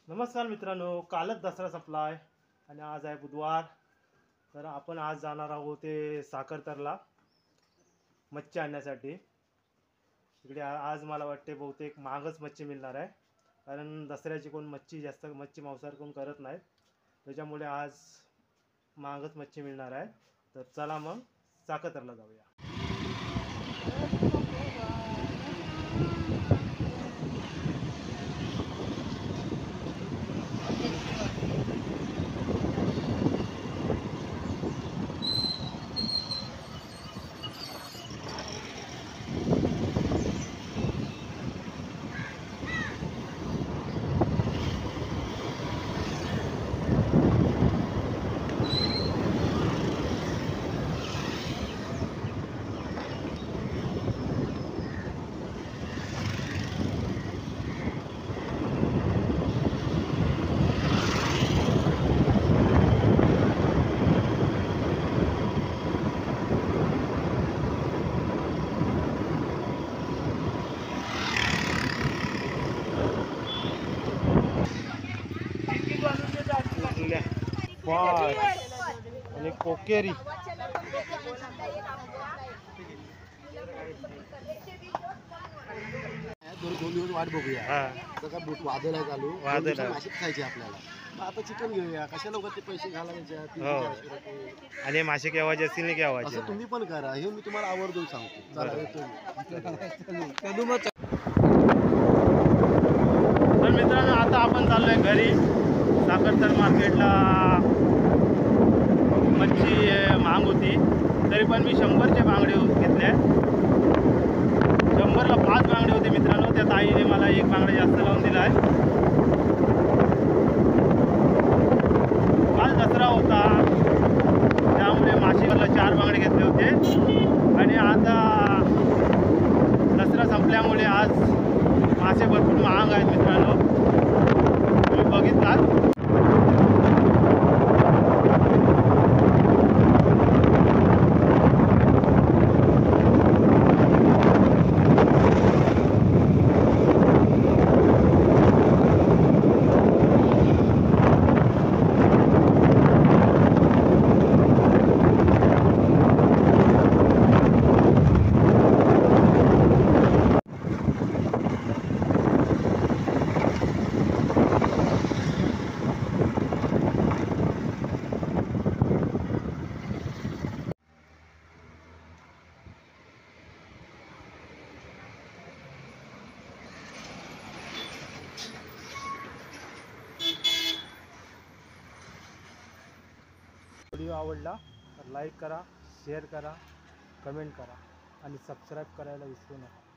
नमस्कार मित्रांनो, कालच दसरा संपलाय आणि आज आहे बुधवार. तर आपण आज जाणार आहोत ते साखरतरला मच्छी आणण्यासाठी. इकडे आज मला वाटते बहुतेक महागच मच्छी मिळणार आहे, कारण दसऱ्याची कोण जास्त मच्छी मांसाहार कोण करत नाही. त्याच्यामुळे आज महागच मच्छी मिळणार आहे. तर चला मग साखरतरला जाऊया. आणि कोकेरी दोन दिवस वाट बघूया. का वादळ आहे चालू, मासे खायचे आपल्याला. मग आता चिकन घेऊया. कशा लोक ते पैसे घालायचे आणि मासे केव्हाचे असतील नाही केव्हाचे. असं तुम्ही पण करा. हे मी तुम्हाला आवर्जून सांगतो. तर मित्रांनो, आता आपण चाललोय घरी. साखरतर मार्केटला मच्छी महाग होती, तरी पण मी 100चे बांगडे घेतले. 100ला 5 बांगडे होते मित्रांनो. त्या ताईने मला एक बांगडा जास्त लावून दिला आहे. काल दसरा होता, त्यामुळे मासेवाला 4 बांगडे घेतले होते. आणि आता दसरा संपल्यामुळे आज मासे भरपूर महाग आहेत मित्रांनो, तुम्ही बघितलात. व्हिडिओ आवडला तर लाईक करा, शेअर करा, कमेंट करा आणि सबस्क्राईब करायला विसरू नका.